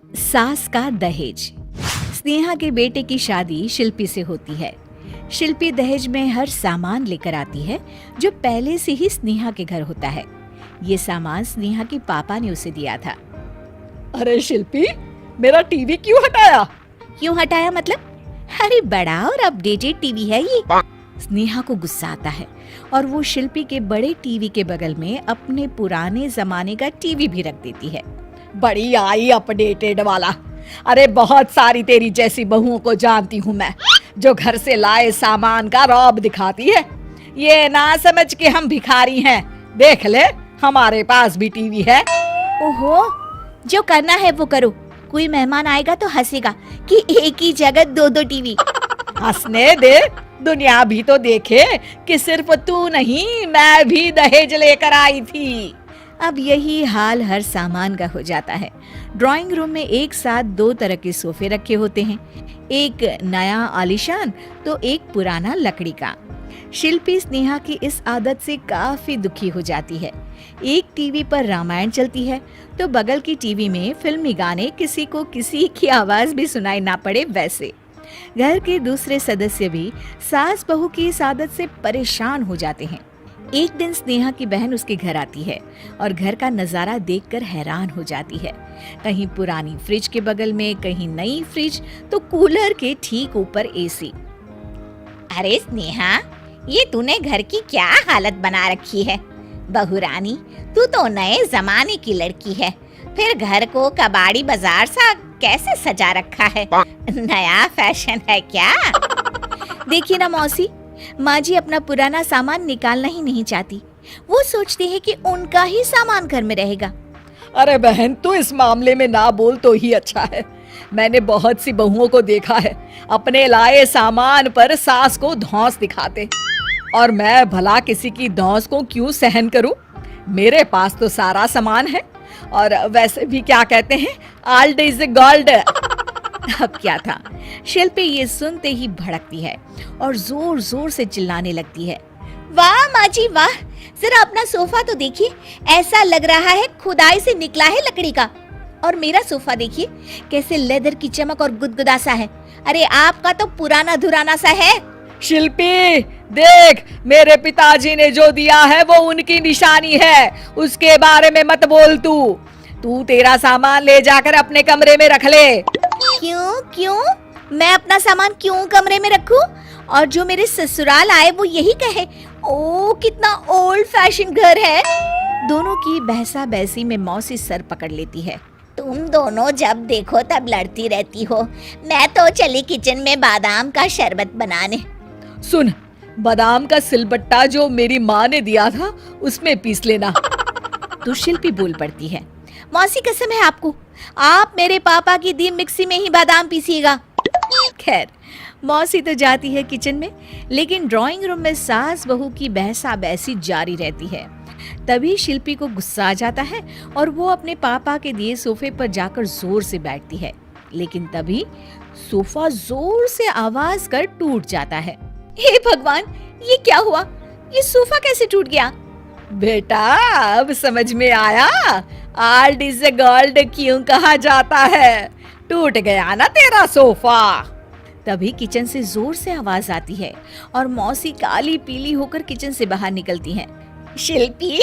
सास का दहेज। स्नेहा के बेटे की शादी शिल्पी से होती है। शिल्पी दहेज में हर सामान लेकर आती है जो पहले से ही स्नेहा के घर होता है। ये सामान स्नेहा के पापा ने उसे दिया था। अरे शिल्पी, मेरा टीवी क्यों हटाया? क्यों हटाया मतलब? अरे बड़ा और अपडेटेड टीवी है ये। स्नेहा को गुस्सा आता है और वो शिल्पी के बड़े टीवी के बगल में अपने पुराने जमाने का टीवी भी रख देती है। बड़ी आई अपडेटेड वाला। अरे बहुत सारी तेरी जैसी बहुओं को जानती हूँ मैं, जो घर से लाए सामान का रौब दिखाती है। ये ना समझ के हम भिखारी हैं। देख ले, हमारे पास भी टीवी है। ओहो, जो करना है वो करो। कोई मेहमान आएगा तो हंसेगा कि एक ही जगह दो दो टीवी। हंसने दे, दुनिया भी तो देखे कि सिर्फ तू नहीं, मैं भी दहेज लेकर आई थी। अब यही हाल हर सामान का हो जाता है। ड्राइंग रूम में एक साथ दो तरह के सोफे रखे होते हैं, एक नया आलीशान तो एक पुराना लकड़ी का। शिल्पी स्नेहा की इस आदत से काफी दुखी हो जाती है। एक टीवी पर रामायण चलती है तो बगल की टीवी में फिल्मी गाने, किसी को किसी की आवाज भी सुनाई ना पड़े वैसे। घर के दूसरे सदस्य भी सास बहू की इस आदत से परेशान हो जाते हैं। एक दिन स्नेहा की बहन उसके घर आती है और घर का नजारा देखकर हैरान हो जाती है। कहीं पुरानी फ्रिज के बगल में, कहीं नई फ्रिज तो कूलर के ठीक ऊपर एसी। अरे स्नेहा, ये तूने घर की क्या हालत बना रखी है? बहू रानी, तू तो नए जमाने की लड़की है, फिर घर को कबाड़ी बाजार सा कैसे सजा रखा है? नया फैशन है क्या? देखिए ना मौसी, माँ जी अपना पुराना सामान निकालना ही नहीं चाहती। वो सोचती है कि उनका ही सामान घर में रहेगा। अरे बहन, तू इस मामले में ना बोल तो ही अच्छा है। मैंने बहुत सी बहुओं को देखा है, अपने लाए सामान पर सास को धौंस दिखाते, और मैं भला किसी की धौंस को क्यों सहन करूं? मेरे पास तो सारा सामान है, और वैसे भी क्या कहते हैं, ओल्ड इज गोल्ड। अब क्या था, शिल्पी ये सुनते ही भड़कती है और जोर जोर से चिल्लाने लगती है। वाह माँ जी वाह, जरा अपना सोफा तो देखिए, ऐसा लग रहा है खुदाई से निकला है लकड़ी का। और मेरा सोफा देखिए, कैसे लेदर की चमक और गुदगुदा सा है। अरे आपका तो पुराना धुराना सा है। शिल्पी देख, मेरे पिताजी ने जो दिया है वो उनकी निशानी है, उसके बारे में मत बोल। तू तेरा सामान ले जाकर अपने कमरे में रख ले। क्यों? मैं अपना सामान क्यों कमरे में रखूं? और जो मेरे ससुराल आए वो यही कहे, ओ कितना ओल्ड फैशन घर है। दोनों की बहसा बहसी में मौसी सर पकड़ लेती है। तुम दोनों जब देखो तब लड़ती रहती हो। मैं तो चली किचन में बादाम का शरबत बनाने। सुन, बादाम का सिलबट्टा जो मेरी माँ ने दिया था उसमें पीस लेना। तो शिल्पी बोल पड़ती है। मौसी कसम है आपको, आप मेरे पापा की दी मिक्सी में ही बादाम पीसिएगा। खैर, मौसी तो जाती है किचन में, लेकिन ड्राइंग रूम में सास बहू की बहसा बहसी जारी रहती है। तभी शिल्पी को गुस्सा आ जाता है और वो अपने पापा के दिए सोफे पर जाकर जोर से बैठती है, लेकिन तभी सोफा जोर से आवाज कर टूट जाता है। हे भगवान, ये क्या हुआ? ये सोफा कैसे टूट गया? बेटा, अब समझ में आया ओल्ड इज गोल्ड क्यों कहा जाता है। टूट गया ना तेरा सोफा। तभी किचन से जोर से आवाज आती है और मौसी काली पीली होकर किचन से बाहर निकलती हैं। शिल्पी,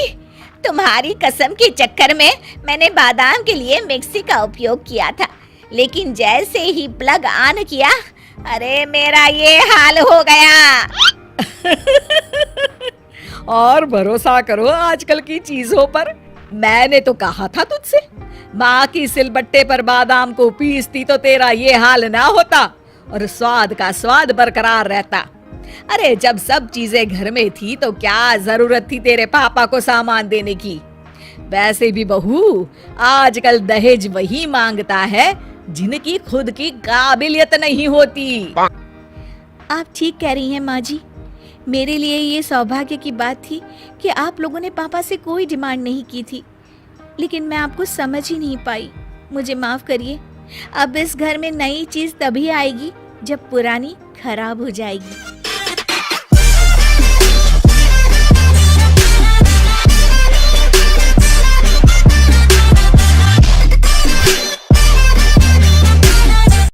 तुम्हारी कसम के चक्कर में मैंने बादाम के लिए मिक्सी का उपयोग किया था, लेकिन जैसे ही प्लग ऑन किया, अरे मेरा ये हाल हो गया। और भरोसा करो आजकल की चीजों पर। मैंने तो कहा था तुझसे, माँ की सिलबट्टे पर बादाम को पीसती तो तेरा ये हाल ना होता और स्वाद का स्वाद बरकरार रहता। अरे जब सब चीजें घर में थी तो क्या जरूरत थी तेरे पापा को सामान देने की? वैसे भी बहू, आजकल दहेज वही मांगता है जिनकी खुद की काबिलियत नहीं होती। आप ठीक कह रही हैं माँ जी। मेरे लिए ये सौभाग्य की बात थी कि आप लोगों ने पापा से कोई डिमांड नहीं की थी, लेकिन मैं आपको समझ ही नहीं पाई। मुझे माफ करिए। अब इस घर में नई चीज तभी आएगी जब पुरानी खराब हो जाएगी।